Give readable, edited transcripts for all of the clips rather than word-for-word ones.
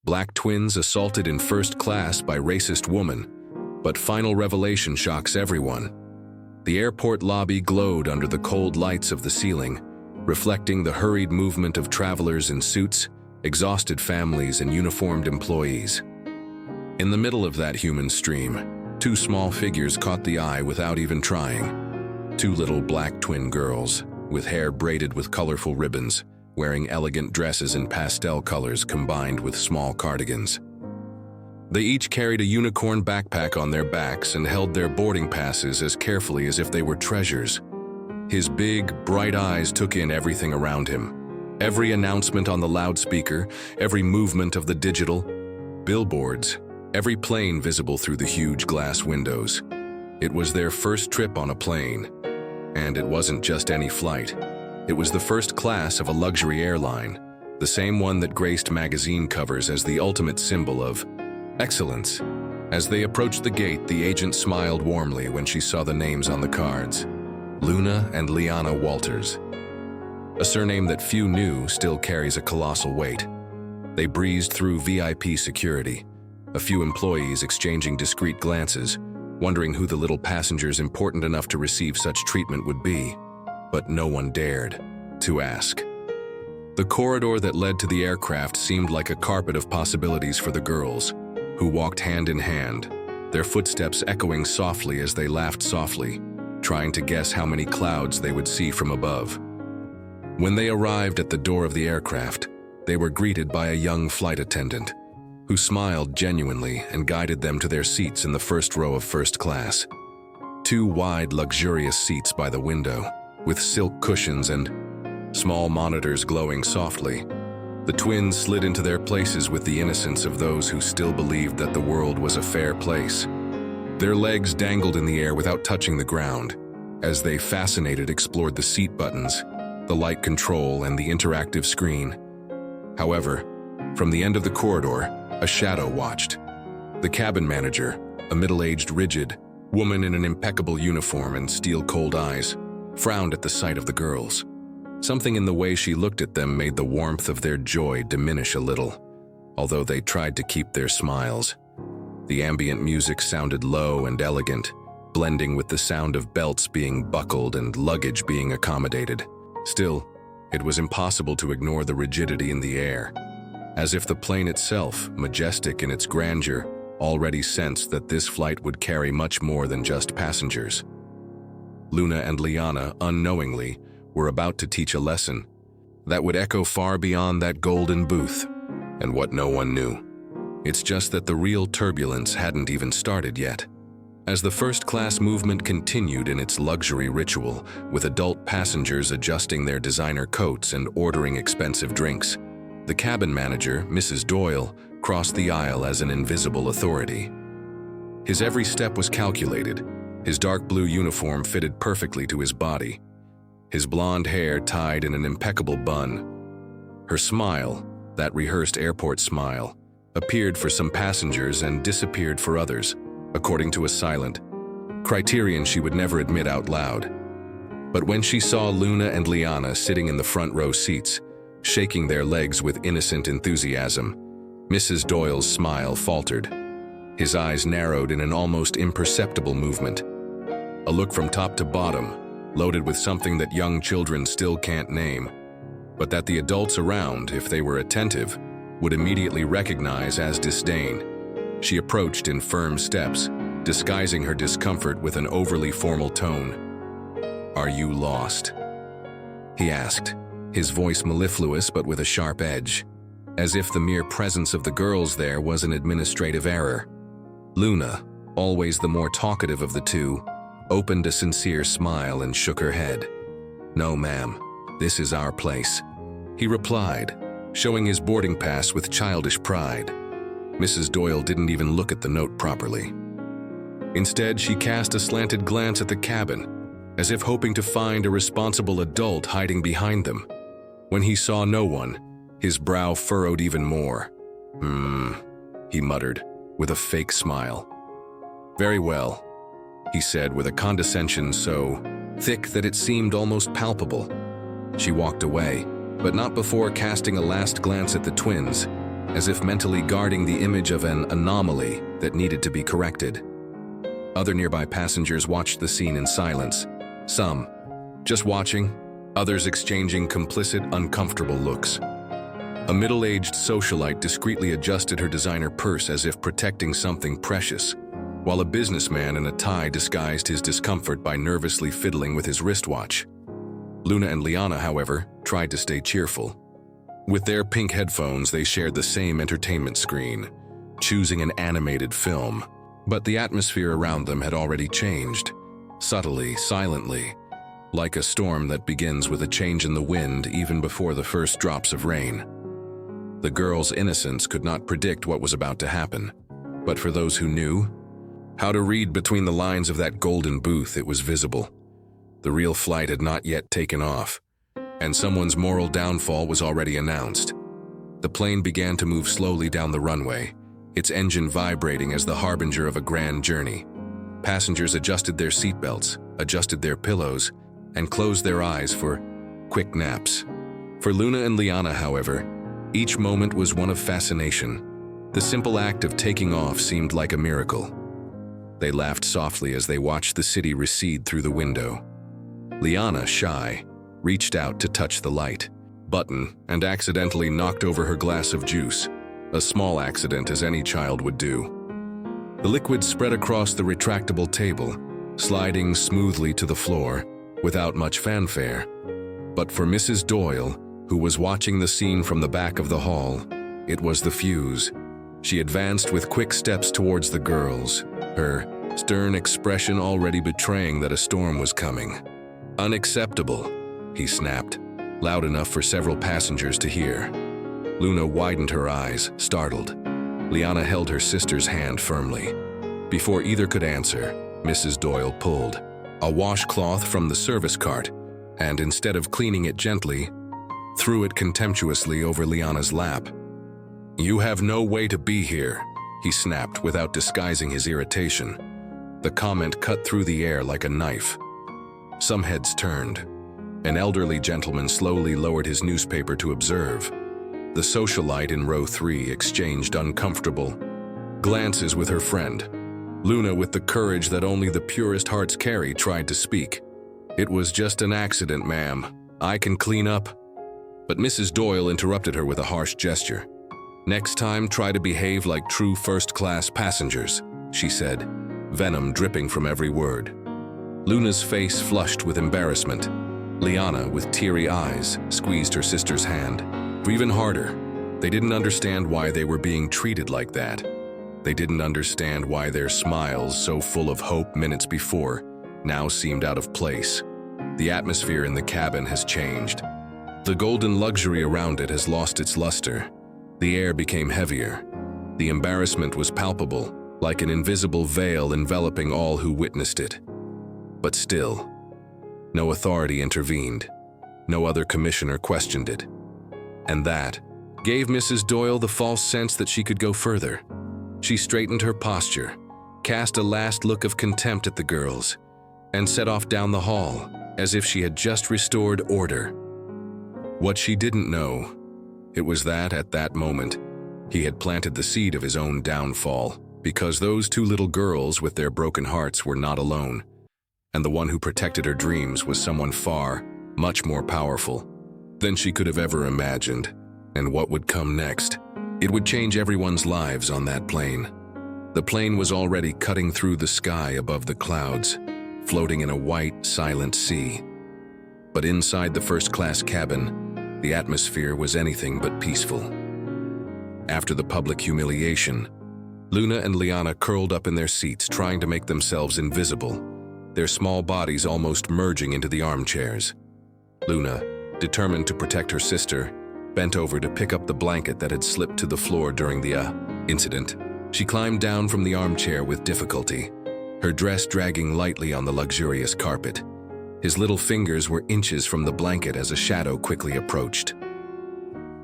Black twins assaulted in first class by racist woman, but final revelation shocks everyone. The airport lobby glowed under the cold lights of the ceiling, reflecting the hurried movement of travelers in suits, exhausted families, and uniformed employees. In the middle of that human stream, two small figures caught the eye without even trying. Two little black twin girls, with hair braided with colorful ribbons, wearing elegant dresses in pastel colors combined with small cardigans. They each carried a unicorn backpack on their backs and held their boarding passes as carefully as if they were treasures. His big, bright eyes took in everything around him. Every announcement on the loudspeaker, every movement of the digital billboards, every plane visible through the huge glass windows. It was their first trip on a plane. And it wasn't just any flight. It was the first class of a luxury airline, the same one that graced magazine covers as the ultimate symbol of excellence. As they approached the gate, the agent smiled warmly when she saw the names on the cards. Luna and Liana Walters. A surname that few knew still carries a colossal weight. They breezed through VIP security, a few employees exchanging discreet glances, wondering who the little passengers important enough to receive such treatment would be, but no one dared to ask. The corridor that led to the aircraft seemed like a carpet of possibilities for the girls, who walked hand in hand, their footsteps echoing softly as they laughed softly, trying to guess how many clouds they would see from above. When they arrived at the door of the aircraft, they were greeted by a young flight attendant, who smiled genuinely and guided them to their seats in the first row of first class. Two wide, luxurious seats by the window, with silk cushions and small monitors glowing softly. The twins slid into their places with the innocence of those who still believed that the world was a fair place. Their legs dangled in the air without touching the ground, as they fascinated explored the seat buttons, the light control, and the interactive screen. However, from the end of the corridor, a shadow watched. The cabin manager, a middle-aged, rigid woman in an impeccable uniform and steel-cold eyes, frowned at the sight of the girls. Something in the way she looked at them made the warmth of their joy diminish a little, although they tried to keep their smiles. The ambient music sounded low and elegant, blending with the sound of belts being buckled and luggage being accommodated. Still, it was impossible to ignore the rigidity in the air, as if the plane itself, majestic in its grandeur, already sensed that this flight would carry much more than just passengers. Luna and Liana, unknowingly, were about to teach a lesson that would echo far beyond that golden booth, and what no one knew. It's just that the real turbulence hadn't even started yet. As the first-class movement continued in its luxury ritual, with adult passengers adjusting their designer coats and ordering expensive drinks, the cabin manager, Mrs. Doyle, crossed the aisle as an invisible authority. His every step was calculated. His dark blue uniform fitted perfectly to his body, his blonde hair tied in an impeccable bun. Her smile, that rehearsed airport smile, appeared for some passengers and disappeared for others, according to a silent criterion she would never admit out loud. But when she saw Luna and Liana sitting in the front row seats, shaking their legs with innocent enthusiasm, Mrs. Doyle's smile faltered. His eyes narrowed in an almost imperceptible movement. A look from top to bottom, loaded with something that young children still can't name, but that the adults around, if they were attentive, would immediately recognize as disdain. She approached in firm steps, disguising her discomfort with an overly formal tone. "Are you lost?" he asked, his voice mellifluous but with a sharp edge, as if the mere presence of the girls there was an administrative error. Luna, always the more talkative of the two, opened a sincere smile and shook her head. "No, ma'am, this is our place," he replied, showing his boarding pass with childish pride. Mrs. Doyle didn't even look at the note properly. Instead, she cast a slanted glance at the cabin, as if hoping to find a responsible adult hiding behind them. When he saw no one, his brow furrowed even more. He muttered, with a fake smile. "Very well," he said with a condescension so thick that it seemed almost palpable. She walked away, but not before casting a last glance at the twins, as if mentally guarding the image of an anomaly that needed to be corrected. Other nearby passengers watched the scene in silence, some just watching, others exchanging complicit, uncomfortable looks. A middle-aged socialite discreetly adjusted her designer purse as if protecting something precious, while a businessman in a tie disguised his discomfort by nervously fiddling with his wristwatch. Luna and Liana, however, tried to stay cheerful. With their pink headphones, they shared the same entertainment screen, choosing an animated film. But the atmosphere around them had already changed, subtly, silently, like a storm that begins with a change in the wind even before the first drops of rain. The girls' innocence could not predict what was about to happen, but for those who knew how to read between the lines of that golden booth, it was visible. The real flight had not yet taken off, and someone's moral downfall was already announced. The plane began to move slowly down the runway, its engine vibrating as the harbinger of a grand journey. Passengers adjusted their seatbelts, adjusted their pillows, and closed their eyes for quick naps. For Luna and Liana, however, each moment was one of fascination. The simple act of taking off seemed like a miracle. They laughed softly as they watched the city recede through the window. Liana, shy, reached out to touch the light button and accidentally knocked over her glass of juice, a small accident as any child would do. The liquid spread across the retractable table, sliding smoothly to the floor without much fanfare. But for Mrs. Doyle, who was watching the scene from the back of the hall, it was the fuse. She advanced with quick steps towards the girls, her stern expression already betraying that a storm was coming. "Unacceptable," he snapped, loud enough for several passengers to hear. Luna widened her eyes, startled. Liana held her sister's hand firmly. Before either could answer, Mrs. Doyle pulled a washcloth from the service cart and, instead of cleaning it gently, threw it contemptuously over Liana's lap. "You have no way to be here," he snapped without disguising his irritation. The comment cut through the air like a knife. Some heads turned. An elderly gentleman slowly lowered his newspaper to observe. The socialite in row 3 exchanged uncomfortable glances with her friend. Luna, with the courage that only the purest hearts carry, tried to speak. "It was just an accident, ma'am. I can clean up." But Mrs. Doyle interrupted her with a harsh gesture. "Next time, try to behave like true first-class passengers," she said, venom dripping from every word. Luna's face flushed with embarrassment. Liana, with teary eyes, squeezed her sister's hand. Even harder. They didn't understand why they were being treated like that. They didn't understand why their smiles, so full of hope minutes before, now seemed out of place. The atmosphere in the cabin has changed. The golden luxury around it has lost its luster. The air became heavier. The embarrassment was palpable, like an invisible veil enveloping all who witnessed it. But still, no authority intervened. No other commissioner questioned it. And that gave Mrs. Doyle the false sense that she could go further. She straightened her posture, cast a last look of contempt at the girls, and set off down the hall as if she had just restored order. What she didn't know, it was that at that moment, he had planted the seed of his own downfall, because those two little girls with their broken hearts were not alone, and the one who protected her dreams was someone far, much more powerful than she could have ever imagined. And what would come next? It would change everyone's lives on that plane. The plane was already cutting through the sky above the clouds, floating in a white, silent sea. But inside the first-class cabin, the atmosphere was anything but peaceful. After the public humiliation, Luna and Liana curled up in their seats, trying to make themselves invisible, their small bodies almost merging into the armchairs. Luna, determined to protect her sister, bent over to pick up the blanket that had slipped to the floor during the incident. She climbed down from the armchair with difficulty, her dress dragging lightly on the luxurious carpet. His little fingers were inches from the blanket as a shadow quickly approached.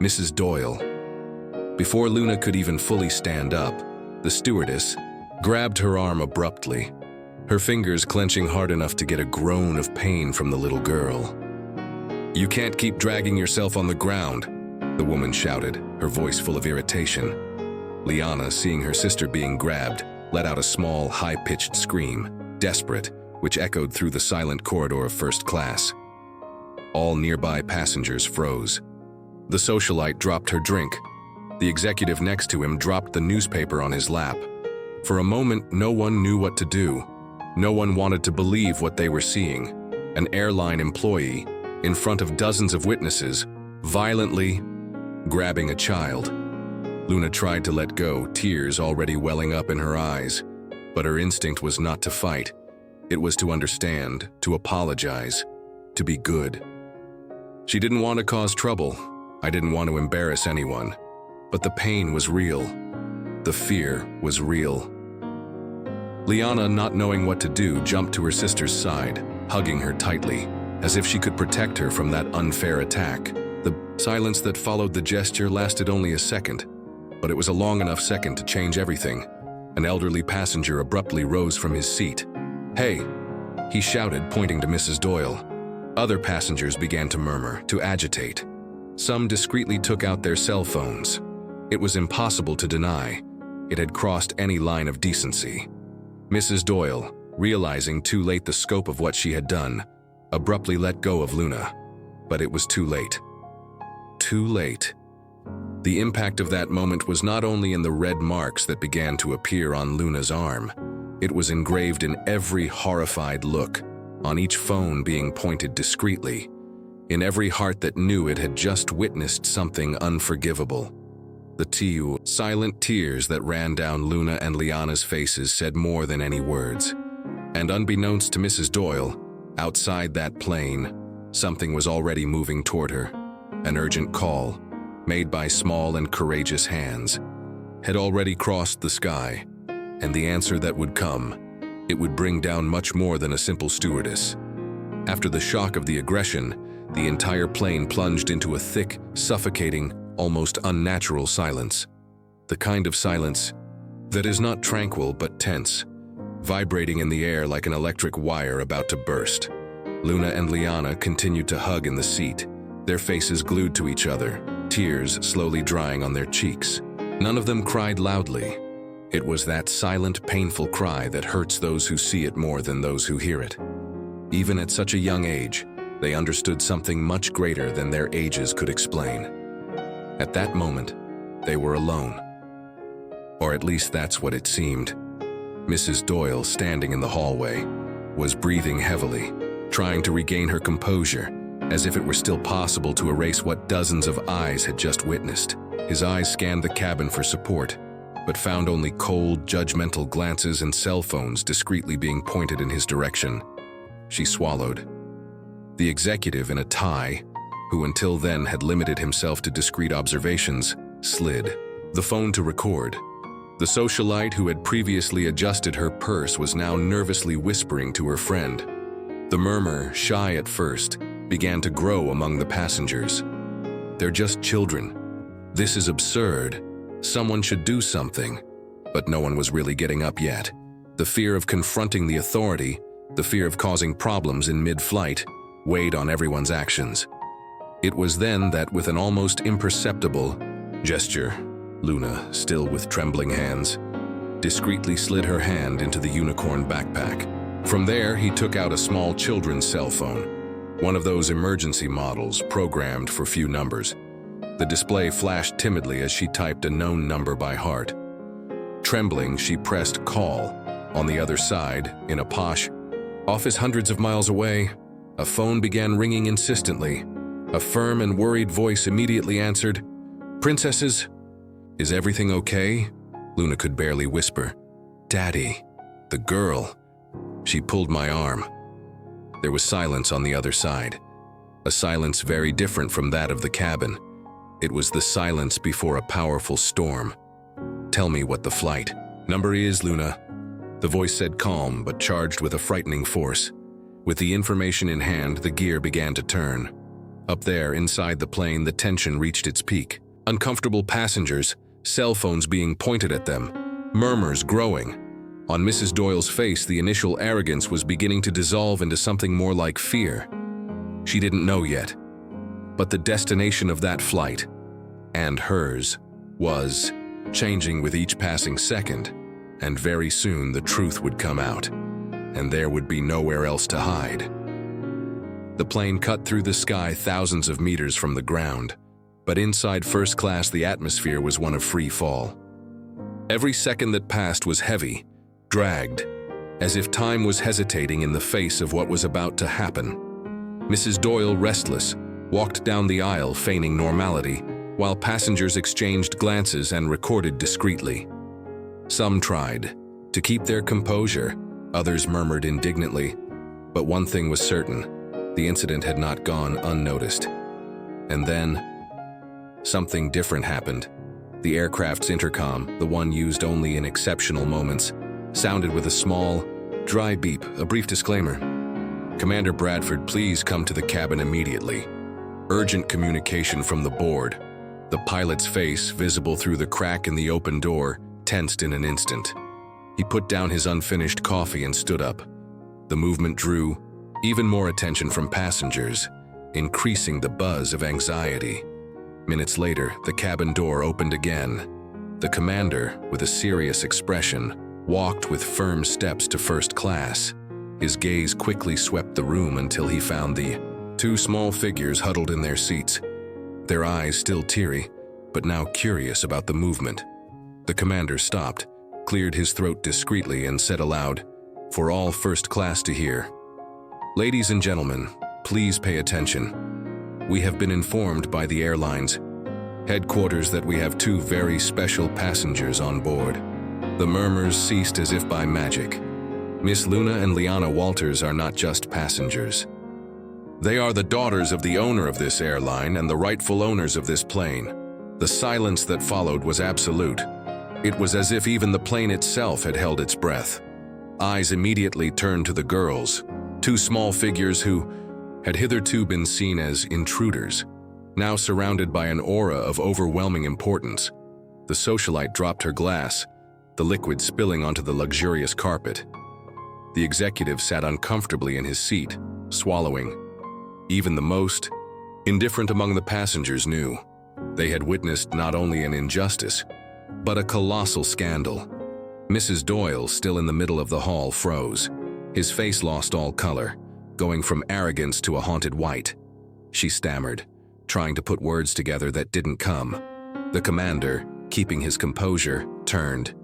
Mrs. Doyle. Before Luna could even fully stand up, the stewardess grabbed her arm abruptly, her fingers clenching hard enough to get a groan of pain from the little girl. "You can't keep dragging yourself on the ground," the woman shouted, her voice full of irritation. Liana, seeing her sister being grabbed, let out a small, high-pitched scream, desperate, which echoed through the silent corridor of first class. All nearby passengers froze. The socialite dropped her drink. The executive next to him dropped the newspaper on his lap. For a moment, no one knew what to do. No one wanted to believe what they were seeing. An airline employee, in front of dozens of witnesses, violently grabbing a child. Luna tried to let go, tears already welling up in her eyes. But her instinct was not to fight. It was to understand, to apologize, to be good. She didn't want to cause trouble. I didn't want to embarrass anyone. But the pain was real. The fear was real. Liana, not knowing what to do, jumped to her sister's side, hugging her tightly, as if she could protect her from that unfair attack. The silence that followed the gesture lasted only a second, but it was a long enough second to change everything. An elderly passenger abruptly rose from his seat. "Hey!" he shouted, pointing to Mrs. Doyle. Other passengers began to murmur, to agitate. Some discreetly took out their cell phones. It was impossible to deny. It had crossed any line of decency. Mrs. Doyle, realizing too late the scope of what she had done, abruptly let go of Luna. But it was too late. Too late. The impact of that moment was not only in the red marks that began to appear on Luna's arm. It was engraved in every horrified look, on each phone being pointed discreetly, in every heart that knew it had just witnessed something unforgivable. The silent tears that ran down Luna and Liana's faces said more than any words. And unbeknownst to Mrs. Doyle, outside that plane, something was already moving toward her. An urgent call, made by small and courageous hands, had already crossed the sky, and the answer that would come, it would bring down much more than a simple stewardess. After the shock of the aggression, the entire plane plunged into a thick, suffocating, almost unnatural silence. The kind of silence that is not tranquil but tense, vibrating in the air like an electric wire about to burst. Luna and Liana continued to hug in the seat, their faces glued to each other, tears slowly drying on their cheeks. None of them cried loudly. It was that silent, painful cry that hurts those who see it more than those who hear it. Even at such a young age, they understood something much greater than their ages could explain. At that moment, they were alone. Or at least that's what it seemed. Mrs. Doyle, standing in the hallway, was breathing heavily, trying to regain her composure, as if it were still possible to erase what dozens of eyes had just witnessed. His eyes scanned the cabin for support, but found only cold, judgmental glances and cell phones discreetly being pointed in his direction. She swallowed. The executive in a tie, who until then had limited himself to discreet observations, slid the phone to record. The socialite who had previously adjusted her purse was now nervously whispering to her friend. The murmur, shy at first, began to grow among the passengers. "They're just children. This is absurd. Someone should do something." But no one was really getting up yet. The fear of confronting the authority, the fear of causing problems in mid-flight, weighed on everyone's actions. It was then that, with an almost imperceptible gesture, Luna, still with trembling hands, discreetly slid her hand into the unicorn backpack. From there, he took out a small children's cell phone, one of those emergency models programmed for few numbers. The display flashed timidly as she typed a known number by heart. Trembling, she pressed call. On the other side, in a posh office hundreds of miles away, a phone began ringing insistently. A firm and worried voice immediately answered, "Princesses, is everything okay?" Luna could barely whisper, "Daddy, the girl." She pulled my arm. There was silence on the other side, a silence very different from that of the cabin. It was the silence before a powerful storm. "Tell me what the flight number is, Luna," the voice said, calm but charged with a frightening force. With the information in hand, the gear began to turn. Up there, inside the plane, the tension reached its peak. Uncomfortable passengers, cell phones being pointed at them, murmurs growing. On Mrs. Doyle's face, the initial arrogance was beginning to dissolve into something more like fear. She didn't know yet. But the destination of that flight, and hers, was changing with each passing second, and very soon the truth would come out, and there would be nowhere else to hide. The plane cut through the sky thousands of meters from the ground, but inside first class the atmosphere was one of free fall. Every second that passed was heavy, dragged, as if time was hesitating in the face of what was about to happen. Mrs. Doyle, restless, walked down the aisle feigning normality, while passengers exchanged glances and recorded discreetly. Some tried to keep their composure, others murmured indignantly, but one thing was certain: the incident had not gone unnoticed. And then, something different happened. The aircraft's intercom, the one used only in exceptional moments, sounded with a small, dry beep, a brief disclaimer. "Commander Bradford, please come to the cabin immediately. Urgent communication from the board." The pilot's face, visible through the crack in the open door, tensed in an instant. He put down his unfinished coffee and stood up. The movement drew even more attention from passengers, increasing the buzz of anxiety. Minutes later, the cabin door opened again. The commander, with a serious expression, walked with firm steps to first class. His gaze quickly swept the room until he found the two small figures huddled in their seats, their eyes still teary, but now curious about the movement. The commander stopped, cleared his throat discreetly, and said aloud, for all first class to hear, "Ladies and gentlemen, please pay attention. We have been informed by the airline's headquarters that we have two very special passengers on board." The murmurs ceased as if by magic. Miss Luna and Liana Walters are not just passengers. They are the daughters of the owner of this airline and the rightful owners of this plane. The silence that followed was absolute. It was as if even the plane itself had held its breath. Eyes immediately turned to the girls, two small figures who had hitherto been seen as intruders, now surrounded by an aura of overwhelming importance. The socialite dropped her glass, the liquid spilling onto the luxurious carpet. The executive sat uncomfortably in his seat, swallowing. Even the most indifferent among the passengers knew they had witnessed not only an injustice, but a colossal scandal. Mrs. Doyle, still in the middle of the hall, froze. His face lost all color, going from arrogance to a haunted white. She stammered, trying to put words together that didn't come. The commander, keeping his composure, turned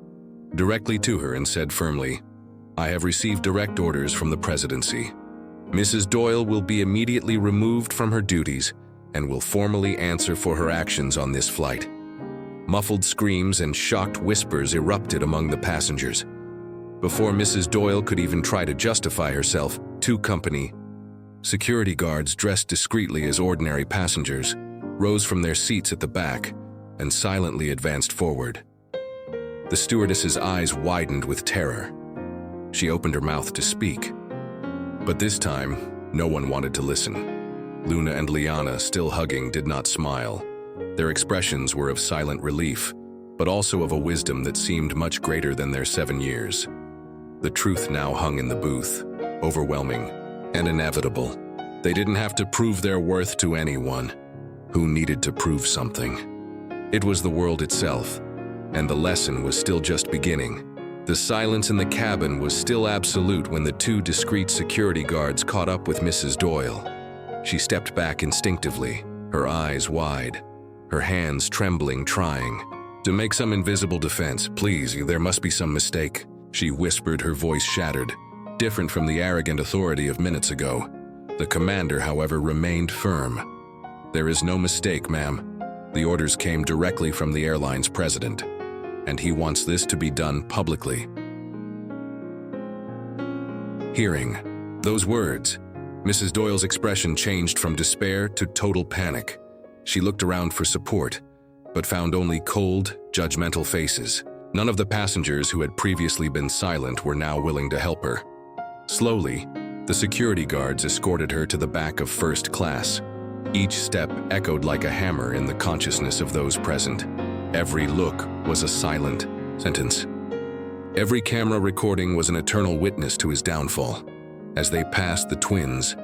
directly to her and said firmly, "I have received direct orders from the presidency. Mrs. Doyle will be immediately removed from her duties and will formally answer for her actions on this flight." Muffled screams and shocked whispers erupted among the passengers. Before Mrs. Doyle could even try to justify herself, two company security guards dressed discreetly as ordinary passengers rose from their seats at the back and silently advanced forward. The stewardess's eyes widened with terror. She opened her mouth to speak, but this time, no one wanted to listen. Luna and Liana, still hugging, did not smile. Their expressions were of silent relief, but also of a wisdom that seemed much greater than their 7 years. The truth now hung in the booth, overwhelming and inevitable. They didn't have to prove their worth to anyone. Who needed to prove something? It was the world itself, and the lesson was still just beginning. The silence in the cabin was still absolute when the two discreet security guards caught up with Mrs. Doyle. She stepped back instinctively, her eyes wide, her hands trembling, trying to make some invisible defense. "Please, there must be some mistake," she whispered, her voice shattered, different from the arrogant authority of minutes ago. The commander, however, remained firm. "There is no mistake, ma'am. The orders came directly from the airline's president, and he wants this to be done publicly." Hearing those words, Mrs. Doyle's expression changed from despair to total panic. She looked around for support, but found only cold, judgmental faces. None of the passengers who had previously been silent were now willing to help her. Slowly, the security guards escorted her to the back of first class. Each step echoed like a hammer in the consciousness of those present. Every look was a silent sentence. Every camera recording was an eternal witness to his downfall. As they passed the twins,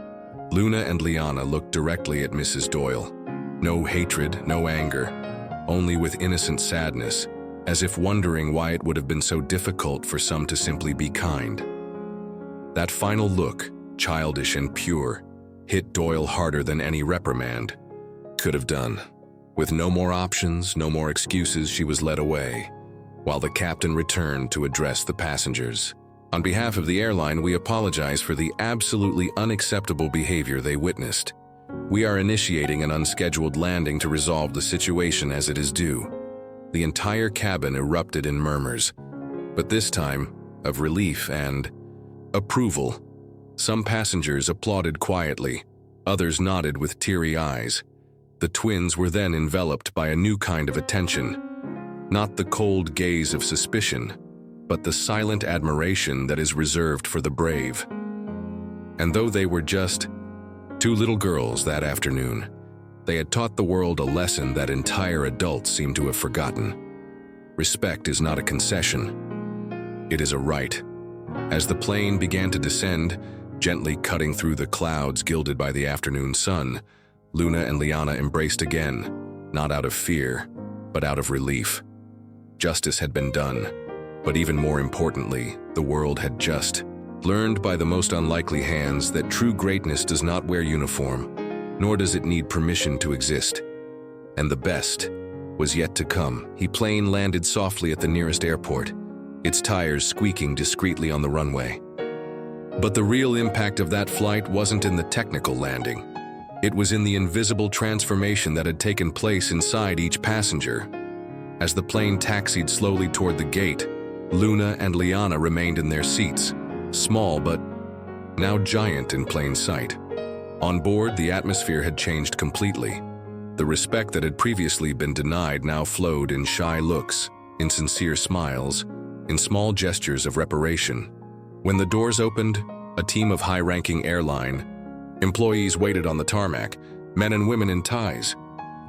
Luna and Liana looked directly at Mrs. Doyle. No hatred, no anger, only with innocent sadness, as if wondering why it would have been so difficult for some to simply be kind. That final look, childish and pure, hit Doyle harder than any reprimand could have done. With no more options, no more excuses, she was led away, while the captain returned to address the passengers. On behalf of the airline, we apologize for the absolutely unacceptable behavior they witnessed. We are initiating an unscheduled landing to resolve the situation as it is due. The entire cabin erupted in murmurs, but this time of relief and approval. Some passengers applauded quietly, others nodded with teary eyes. The twins were then enveloped by a new kind of attention. Not the cold gaze of suspicion, but the silent admiration that is reserved for the brave. And though they were just two little girls that afternoon, they had taught the world a lesson that entire adults seem to have forgotten. Respect is not a concession. It is a right. As the plane began to descend, gently cutting through the clouds gilded by the afternoon sun, Luna and Liana embraced again, not out of fear, but out of relief. Justice had been done, but even more importantly, the world had just learned by the most unlikely hands that true greatness does not wear uniform, nor does it need permission to exist. And the best was yet to come. The plane landed softly at the nearest airport, its tires squeaking discreetly on the runway. But the real impact of that flight wasn't in the technical landing. It was in the invisible transformation that had taken place inside each passenger. As the plane taxied slowly toward the gate, Luna and Liana remained in their seats, small but now giant in plain sight. On board, the atmosphere had changed completely. The respect that had previously been denied now flowed in shy looks, in sincere smiles, in small gestures of reparation. When the doors opened, a team of high-ranking airline employees waited on the tarmac, men and women in ties,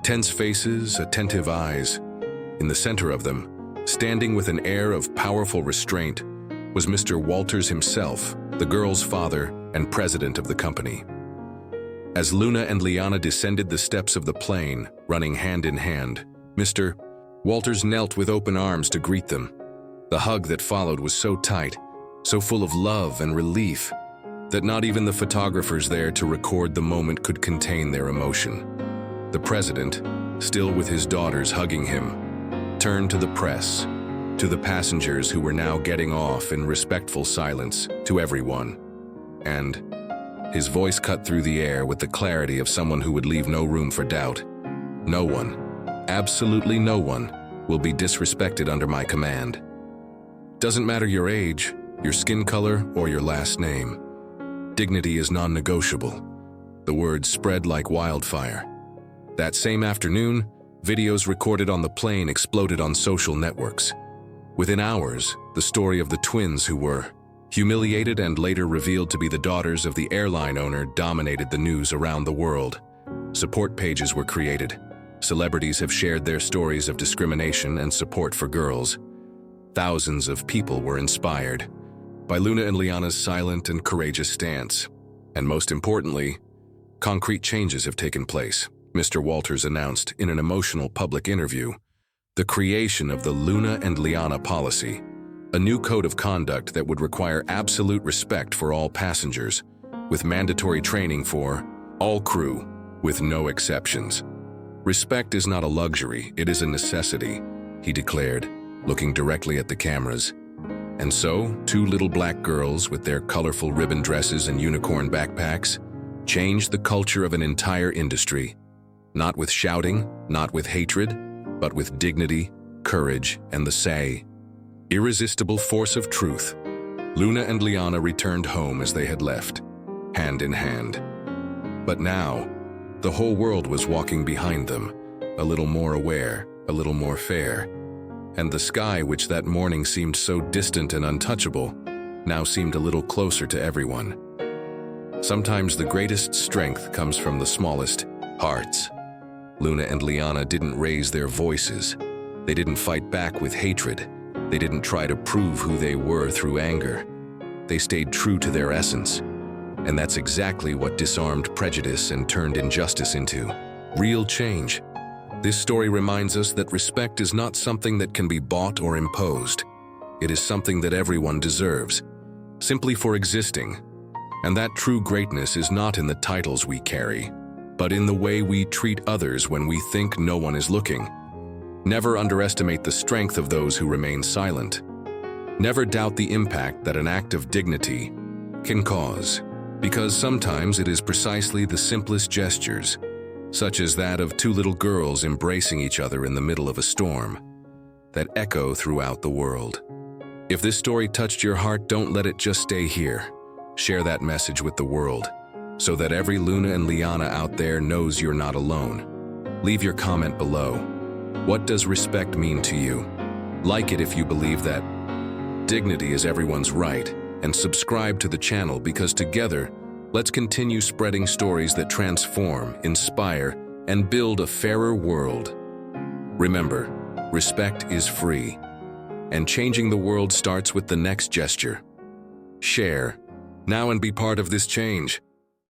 tense faces, attentive eyes. In the center of them, standing with an air of powerful restraint, was Mr. Walters himself, the girl's father and president of the company. As Luna and Liana descended the steps of the plane, running hand in hand, Mr. Walters knelt with open arms to greet them. The hug that followed was so tight, so full of love and relief, that not even the photographers there to record the moment could contain their emotion. The president, still with his daughters hugging him, turned to the press, to the passengers who were now getting off in respectful silence, to everyone. And his voice cut through the air with the clarity of someone who would leave no room for doubt. No one, absolutely no one, will be disrespected under my command. Doesn't matter your age, your skin color, or your last name. Dignity is non-negotiable. The words spread like wildfire. That same afternoon, videos recorded on the plane exploded on social networks. Within hours, the story of the twins who were humiliated and later revealed to be the daughters of the airline owner dominated the news around the world. Support pages were created. Celebrities have shared their stories of discrimination and support for girls. Thousands of people were inspired by Luna and Liana's silent and courageous stance. And most importantly, concrete changes have taken place. Mr. Walters announced in an emotional public interview the creation of the Luna and Liana policy, a new code of conduct that would require absolute respect for all passengers, with mandatory training for all crew, with no exceptions. Respect is not a luxury, it is a necessity, he declared, looking directly at the cameras. And so, two little black girls with their colorful ribbon dresses and unicorn backpacks changed the culture of an entire industry. Not with shouting, not with hatred, but with dignity, courage, and the irresistible force of truth. Luna and Liana returned home as they had left, hand in hand. But now, the whole world was walking behind them, a little more aware, a little more fair. And the sky, which that morning seemed so distant and untouchable, now seemed a little closer to everyone. Sometimes the greatest strength comes from the smallest hearts. Luna and Liana didn't raise their voices. They didn't fight back with hatred. They didn't try to prove who they were through anger. They stayed true to their essence. And that's exactly what disarmed prejudice and turned injustice into real change. This story reminds us that respect is not something that can be bought or imposed. It is something that everyone deserves, simply for existing. And that true greatness is not in the titles we carry, but in the way we treat others when we think no one is looking. Never underestimate the strength of those who remain silent. Never doubt the impact that an act of dignity can cause, because sometimes it is precisely the simplest gestures, such as that of two little girls embracing each other in the middle of a storm, that echo throughout the world. If this story touched your heart, don't let it just stay here. Share that message with the world, so that every Luna and Liana out there knows you're not alone. Leave your comment below. What does respect mean to you? Like it if you believe that dignity is everyone's right, and subscribe to the channel because together, let's continue spreading stories that transform, inspire, and build a fairer world. Remember, respect is free, and changing the world starts with the next gesture. Share now and be part of this change.